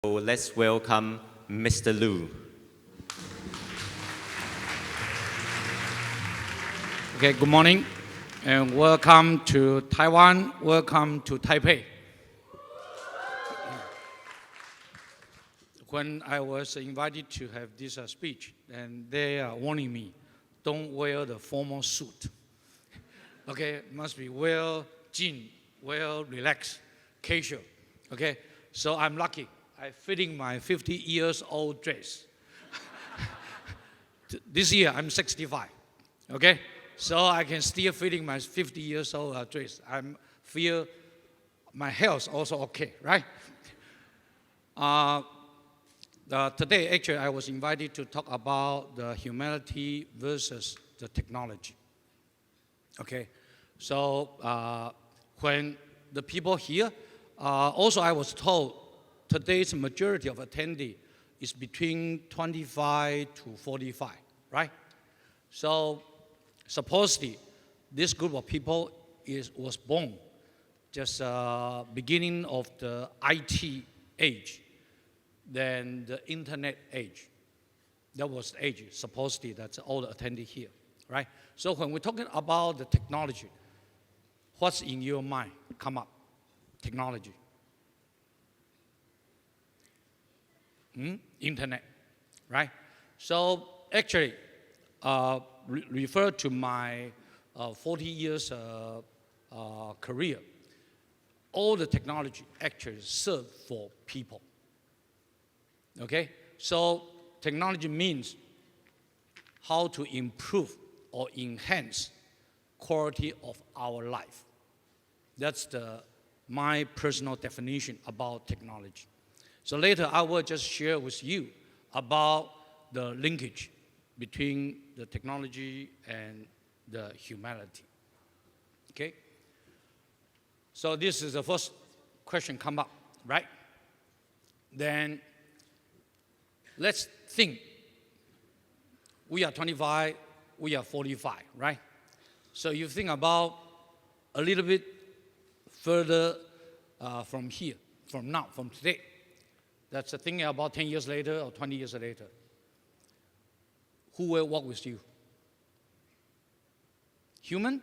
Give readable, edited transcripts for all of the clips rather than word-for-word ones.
So let's welcome Mr. Lu. Okay, good morning, and welcome to Taiwan. Welcome to Taipei. When I was invited to have this speech, and they are warning me, don't wear the formal suit. Okay, must be well jean, well relaxed, casual. Okay, so I'm lucky. I'm fitting my 50 years old dress. This year I'm 65. Okay, so I can still fitting my 50 years old dress. I feel my health also okay, right? Today, actually, I was invited to talk about the humanity versus the technology. Okay, so when the people here, also I was told today's majority of attendee is between 25 to 45, right? So supposedly, this group of people was born just beginning of the IT age, then the internet age. That was the age, supposedly, that's all the attendee here, right? So when we're talking about the technology, what's in your mind come up? Technology. Internet, right? So actually, refer to my 40 years career, all the technology actually serve for people. Okay, so technology means how to improve or enhance quality of our life. That's my personal definition about technology. So later I will just share with you about the linkage between the technology and the humanity. Okay? So this is the first question come up, right? Then let's think. We are 25, we are 45, right? So you think about a little bit further from here, from now, from today. That's the thing about 10 years later or 20 years later. Who will work with you? Human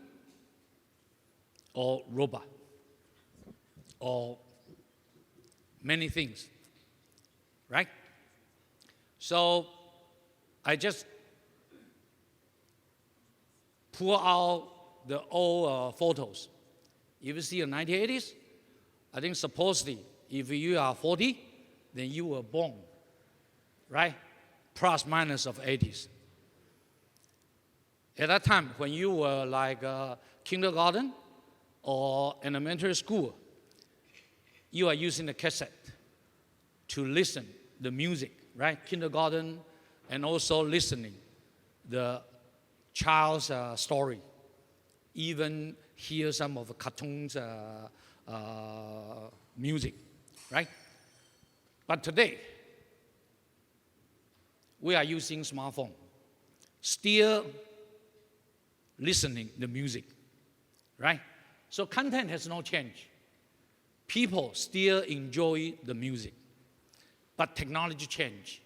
or robot? Or many things, right? So I just pull out the old photos. If you see the 1980s, I think supposedly if you are 40, then you were born, right? Plus minus of 80s. At that time, when you were like kindergarten or elementary school, you are using the cassette to listen the music, right? Kindergarten, and also listening the child's story, even hear some of the cartoons music, right? But today, we are using smartphone, still listening the music, right? So content has no change. People still enjoy the music, but technology change,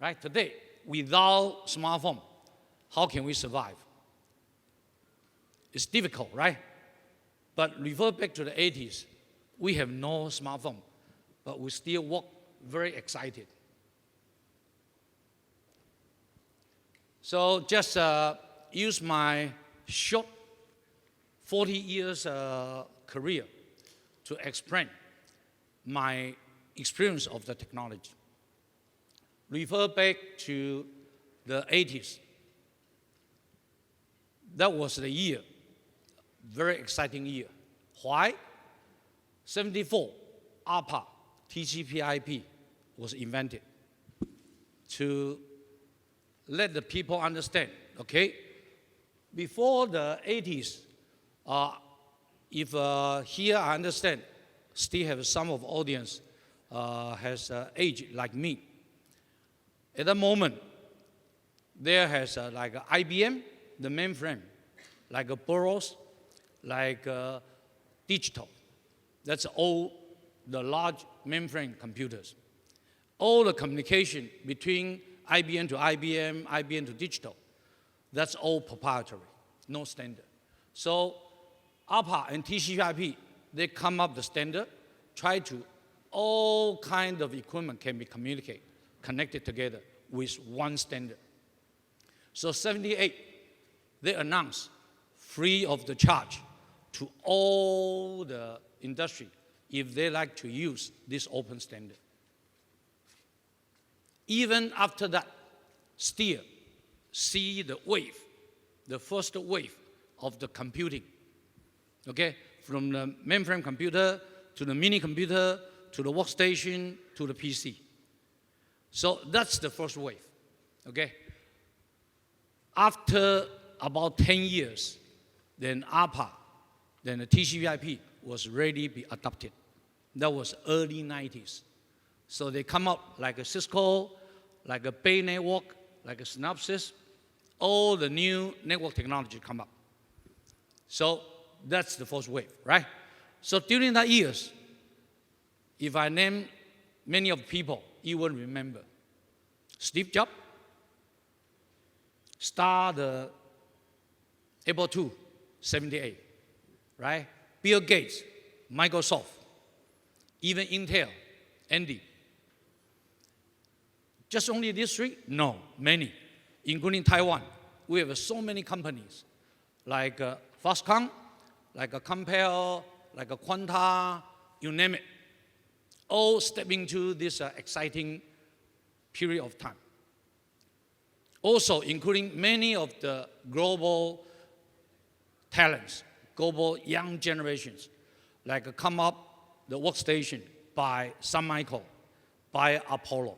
right? Today, without smartphone, how can we survive? It's difficult, right? But refer back to the 80s, we have no smartphone, but we still walk very excited. So just use my short 40 years career to explain my experience of the technology. Refer back to the 80s. That was the year, very exciting year. Why? 74, ARPA, TCP/IP was invented to let the people understand, okay? Before the 80s, if here I understand, still have some of audience has age like me. At that moment, there has like IBM, the mainframe, like a Burroughs, like digital. That's all the large mainframe computers. All the communication between IBM to IBM, IBM to digital, that's all proprietary, no standard. So ARPA and TCP/IP, they come up the standard, try to all kind of equipment can be connected together with one standard. So 78, they announced free of the charge to all the industry if they like to use this open standard. Even after that, still see the wave, the first wave of the computing, okay? From the mainframe computer to the mini computer to the workstation to the PC. So that's the first wave, okay? After about 10 years, then ARPA, then the TCP/IP was ready to be adopted. That was early 90s. So they come up like a Cisco, like a Bay Network, like a Synopsys, all the new network technology come up. So that's the first wave, right? So during that years, if I name many of people, you will remember. Steve Jobs started the Apple II, 78, right? Bill Gates, Microsoft, even Intel, Andy. Just only these three? No, many, including Taiwan. We have so many companies, like Foxconn, like a Compal, like a Quanta, you name it, all step into this exciting period of time. Also, including many of the global talents, global young generations, like come up the workstation by Sun Micro, by Apollo.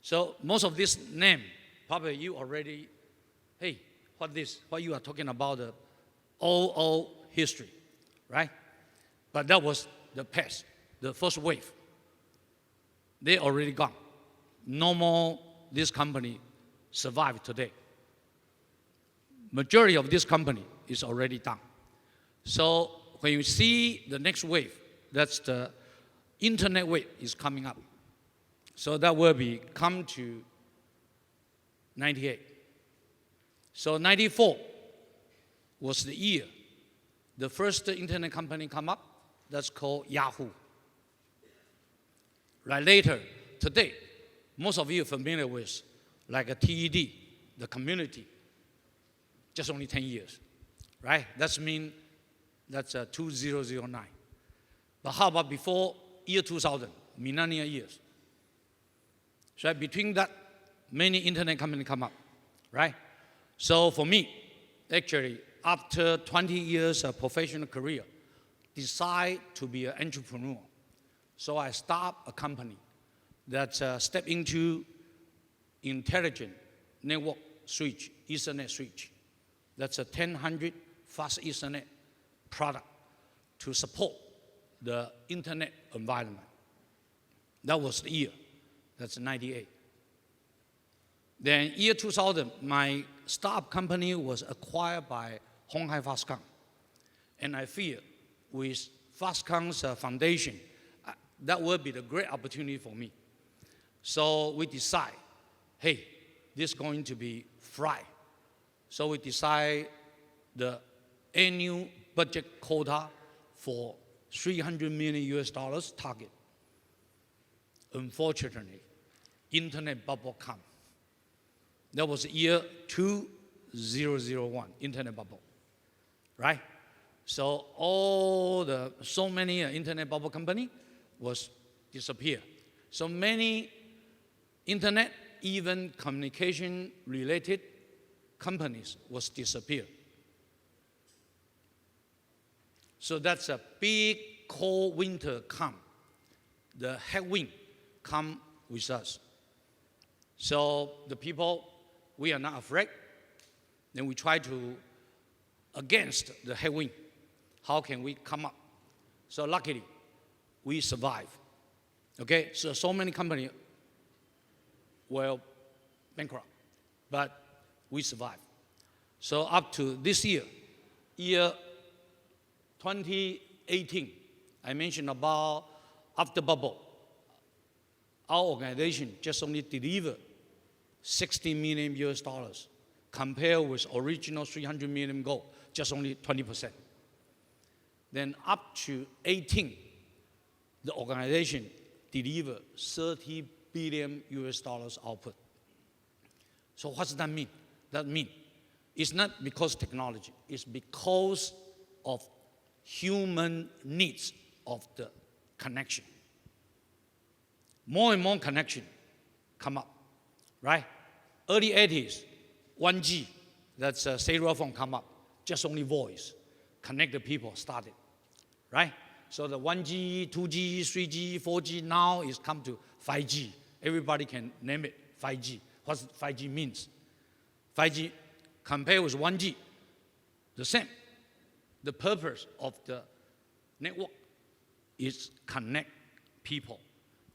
So most of this name, probably you already, hey, what you are talking about, the old history, right? But that was the past, the first wave. They already gone. No more this company survive today. Majority of this company is already done. So when you see the next wave, that's the internet wave is coming up. So that will be come to 98. So 94 was the year the first internet company come up. That's called Yahoo. Right later, today, most of you are familiar with like a TED, the community. Just only 10 years, right? That's 2009. But how about before year 2000, millennial years? So between that, many internet companies come up, right? So for me, actually, after 20 years of professional career, decide to be an entrepreneur. So I start a company that step into intelligent network switch, Ethernet switch. That's a 1000 fast Ethernet product to support the internet environment. That was the year. That's 98. Then year 2000, my startup company was acquired by Hong Hai Foxconn. And I feel with Foxconn's foundation, that would be the great opportunity for me. So we decide, hey, this is going to be fly. So we decide the annual budget quota for $300 million target. Unfortunately, internet bubble come. That was year 2001, internet bubble, right? So so many internet bubble company was disappear. So many internet, even communication related companies was disappear. So that's a big cold winter come. The headwind come with us. So the people, we are not afraid. Then we try to against the headwind. How can we come up? So luckily, we survive. Okay, so many companies were bankrupt, but we survived. So up to this year 2018, I mentioned about after bubble, our organization just only delivered 60 million US dollars, compared with original 300 million goal, just only 20%. Then up to 18, the organization delivered 30 billion US dollars output. So what does that mean? That means it's not because technology, it's because of human needs of the connection. More and more connection come up, right? Early 80s, 1G, that's a cellular phone come up, just only voice, connect the people started, right? So the 1G, 2G, 3G, 4G now is come to 5G. Everybody can name it 5G. What 5G means? 5G compared with 1G, the same. The purpose of the network is connect people,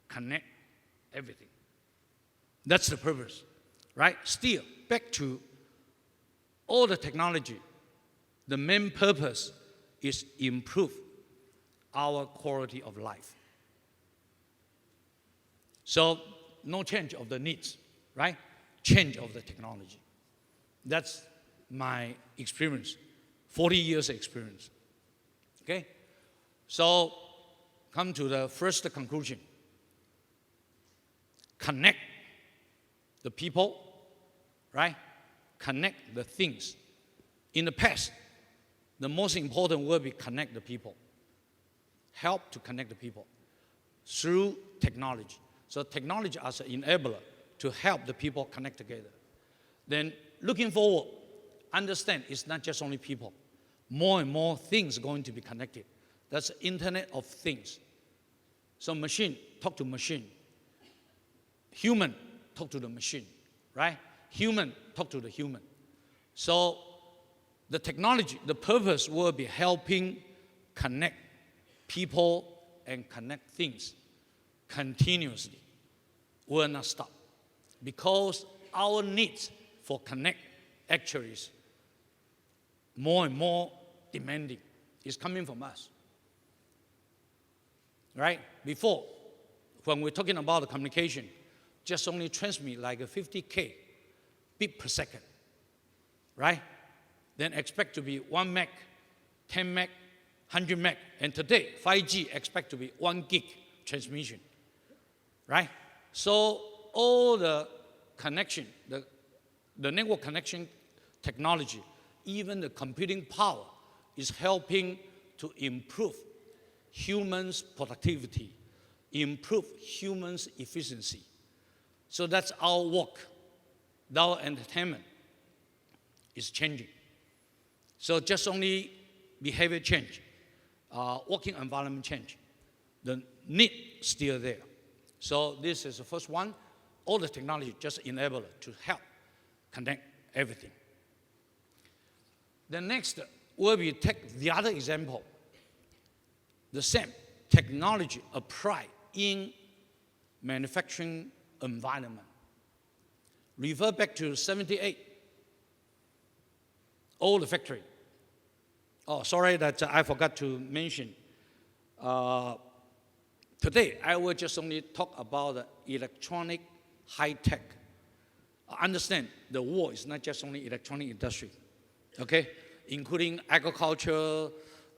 connect everything. That's the purpose, right? Still, back to all the technology, the main purpose is improve our quality of life. So no change of the needs, right? Change of the technology. That's my experience, 40 years experience. Okay? So come to the first conclusion. Connect the people, right? Connect the things. In the past, the most important will be connect the people. Help to connect the people through technology. So technology as an enabler to help the people connect together. Then looking forward, understand it's not just only people. More and more things are going to be connected. That's the Internet of Things. So machine talk to machine. Human talk to the machine, right? Human talk to the human. So the technology, the purpose will be helping connect people and connect things continuously. Will not stop. Because our needs for connect actually is more and more demanding. It's coming from us. Right? Before, when we're talking about the communication, just only transmit like a 50K bit per second. Right? Then expect to be 1 meg, 10 meg, 100 meg. And today, 5G expect to be 1 gig transmission. Right? So all the connection, the network connection technology, even the computing power is helping to improve humans' productivity, improve humans' efficiency. So that's our work. Our entertainment is changing. So just only behavior change, working environment change. The need still there. So this is the first one. All the technology just enable it to help connect everything. The next will be take the other example. The same technology applied in manufacturing environment. Refer back to 78. All the factory. Oh, sorry that I forgot to mention. Today, I will just only talk about the electronic high-tech. Understand, the world is not just only electronic industry, okay? Including agriculture,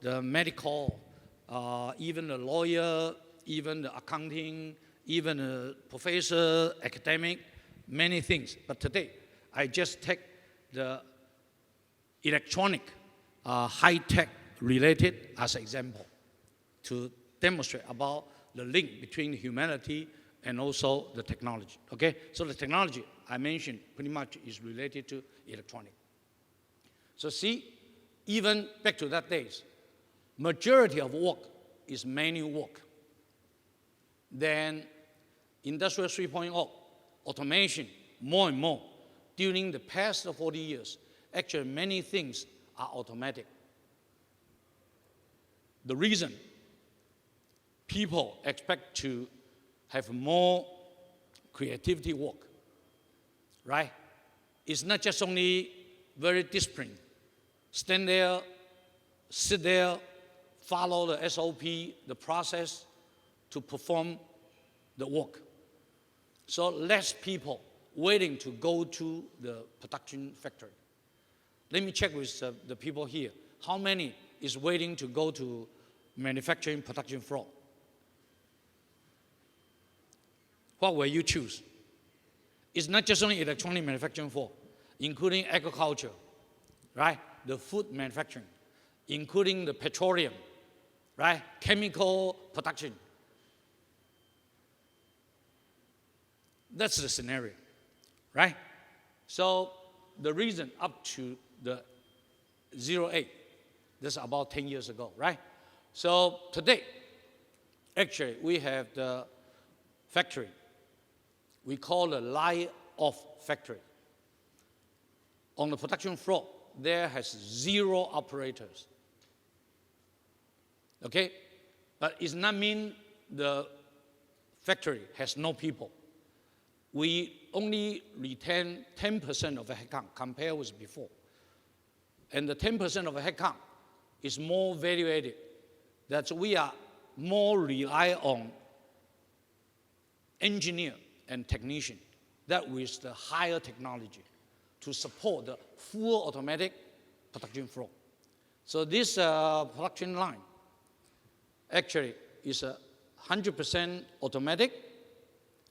the medical, even the lawyer, even the accounting, even the professor, academic, many things. But today, I just take the electronic high-tech related as an example to demonstrate about the link between humanity and also the technology, okay? So the technology I mentioned pretty much is related to electronic. So see, even back to that days, majority of work is manual work. Then Industrial 3.0, automation, more and more. During the past 40 years, actually many things are automatic. The reason people expect to have more creativity work, right? It's not just only very disciplined. Stand there, sit there, follow the SOP, the process, to perform the work. So less people waiting to go to the production factory. Let me check with the people here. How many is waiting to go to manufacturing production floor? What will you choose? It's not just only electronic manufacturing floor, including agriculture, right? The food manufacturing, including the petroleum, right? Chemical production. That's the scenario, right? So the reason up to the 08, that's about 10 years ago, right? So today, actually, we have the factory. We call the lie-off factory. On the production floor, there has 0 operators. Okay? But it does not mean the factory has no people. We only retain 10% of the headcount compared with before. And the 10% of the headcount is more value added. That we are more rely on engineer and technician, that with the higher technology to support the full automatic production flow. So this production line actually is 100% automatic,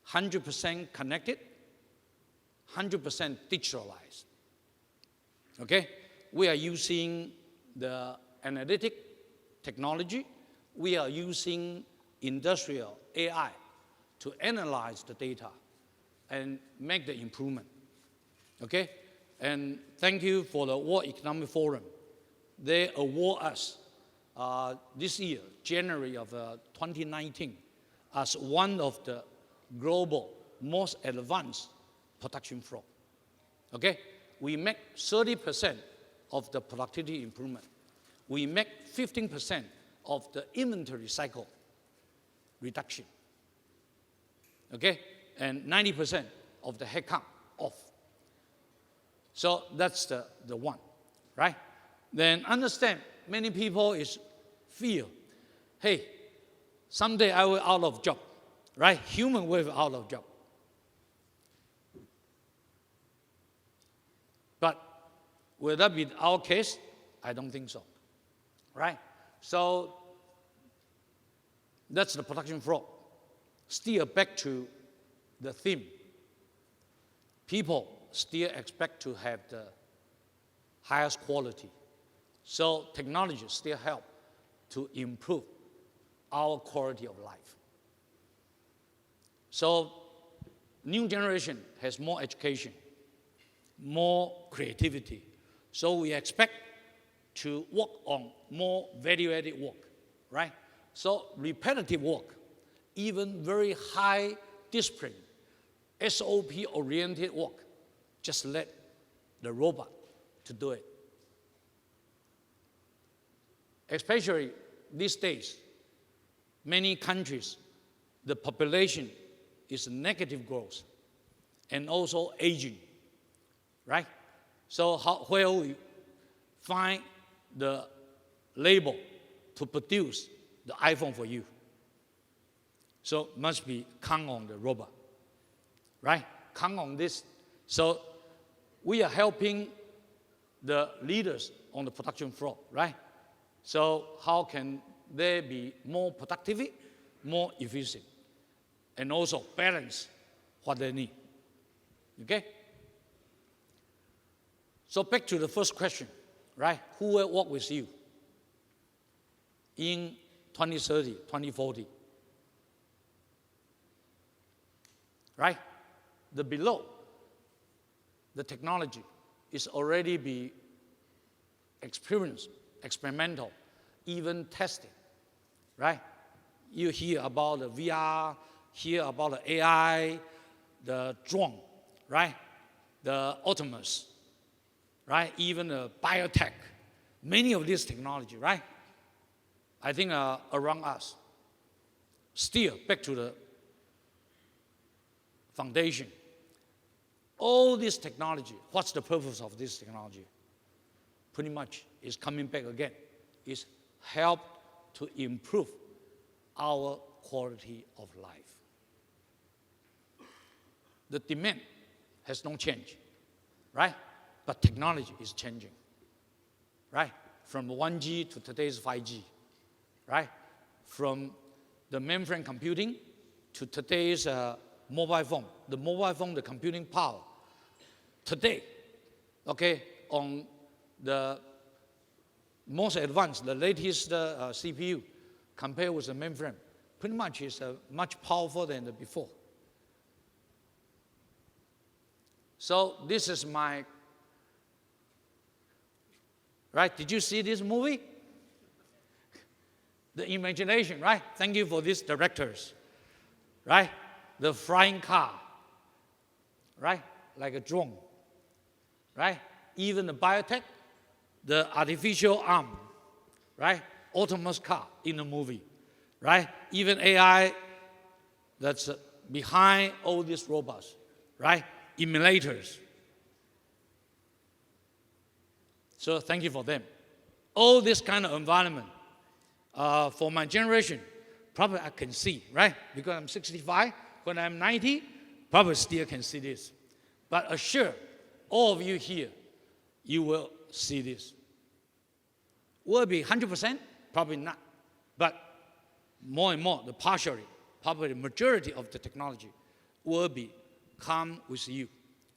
100% connected, 100% digitalized. Okay? We are using the analytic technology. We are using industrial AI to analyze the data and make the improvement. Okay? And thank you for the World Economic Forum. They award us this year, January of 2019, as one of the global most advanced production flow. Okay? We make 30% of the productivity improvement. We make 15% of the inventory cycle reduction. Okay? And 90% of the headcount off. So that's the one, right? Then understand, many people is fear. Hey, someday I will out of job, right? Human will be out of job. But will that be our case? I don't think so, right? So that's the production flow. Still back to the theme. People still expect to have the highest quality. So technology still help to improve our quality of life. So new generation has more education, more creativity. So we expect to work on more value-added work, right? So repetitive work, even very high discipline, SOP-oriented work, just let the robot to do it. Especially these days, many countries, the population is negative growth and also aging, right? So where we find the labor to produce the iPhone for you? So must be count on the robot, right? Count on this. So we are helping the leaders on the production floor, right? So how can they be more productive, more efficient, and also balance what they need, okay? So back to the first question, right? Who will work with you in 2030, 2040? Right? The below, the technology is already be experienced, experimental, even tested, right? You hear about the VR, hear about the AI, the drone, right? The autonomous, right? Even the biotech, many of these technology, right? I think around us. Still, back to the foundation. All this technology, what's the purpose of this technology? Pretty much is coming back again, is help to improve our quality of life. The demand has no change, right? But technology is changing, right? From 1G to today's 5G, right? From the mainframe computing to today's mobile phone. The mobile phone, the computing power. Today, okay, on the most advanced, the latest CPU, compared with the mainframe, pretty much is much powerful than the before. So this is my, right? Did you see this movie? The imagination, right? Thank you for these directors, right? The flying car, right? Like a drone, right? Even the biotech, the artificial arm, right? Autonomous car in the movie, right? Even AI that's behind all these robots, right? Emulators. So thank you for them. All this kind of environment, for my generation, probably I can see, right? Because I'm 65, when I'm 90, probably still can see this. But assure all of you here, you will see this. Will it be 100%? Probably not. But more and more, the partially, probably the majority of the technology will be come with you,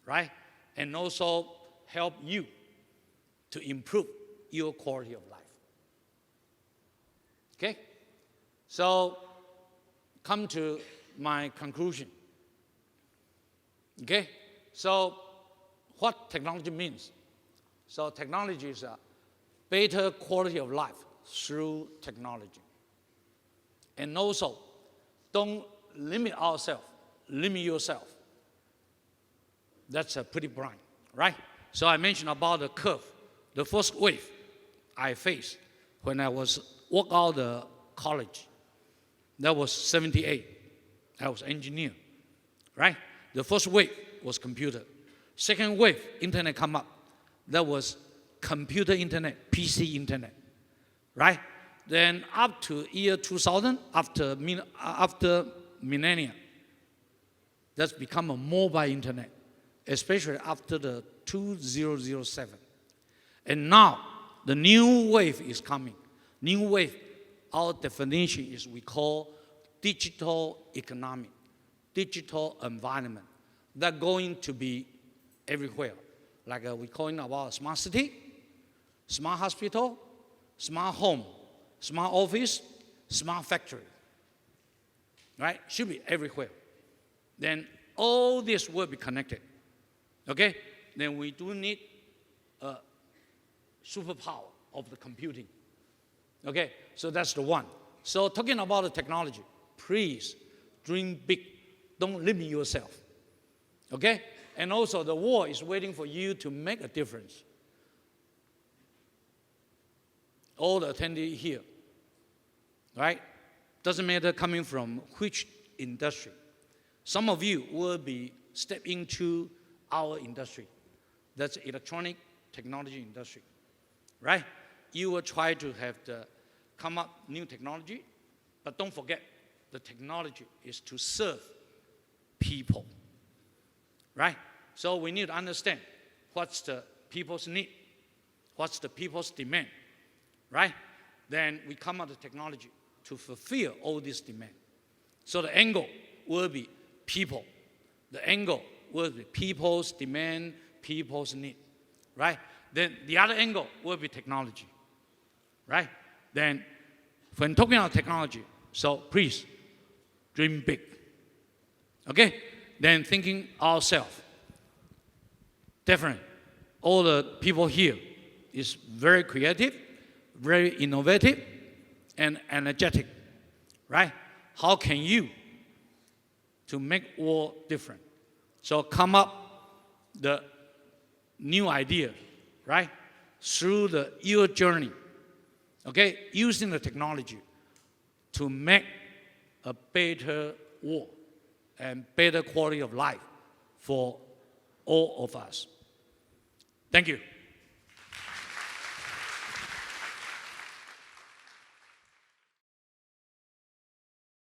right? And also help you to improve your quality of life. Okay? So, come to my conclusion. Okay? So, what technology means? So, technology is a better quality of life through technology. And also, don't limit ourselves, limit yourself. That's pretty blind, right? So I mentioned about the curve. The first wave I faced when I walked out of college. That was 78. I was engineer, right? The first wave was computer. Second wave, internet come up. That was computer internet, PC internet, right? Then up to year 2000, after millennia, that's become a mobile internet, especially after the 2007. And now, the new wave is coming. New wave, our definition is we call digital economy, digital environment. That's going to be everywhere. Like we calling about smart city, smart hospital, smart home, smart office, smart factory. Right? Should be everywhere. Then all this will be connected. Okay? Then we do need a superpower of the computing. Okay? So that's the one. So talking about the technology, please dream big. Don't limit yourself. Okay? And also the world is waiting for you to make a difference. All the attendees here, right? Doesn't matter coming from which industry. Some of you will be step into our industry. That's electronic technology industry, right? You will try to have come up new technology, but don't forget the technology is to serve people, right? So we need to understand what's the people's need, what's the people's demand, right? Then we come up with technology to fulfill all this demand. So the angle will be people. The angle will be people's demand, people's need, right? Then the other angle will be technology, right? Then when talking about technology, so please dream big, okay? Then thinking ourselves, different. All the people here is very creative, very innovative, and energetic, right? How can you to make world different? So come up the new idea, right? Through your journey, okay? Using the technology to make a better world and better quality of life for all of us. Thank you.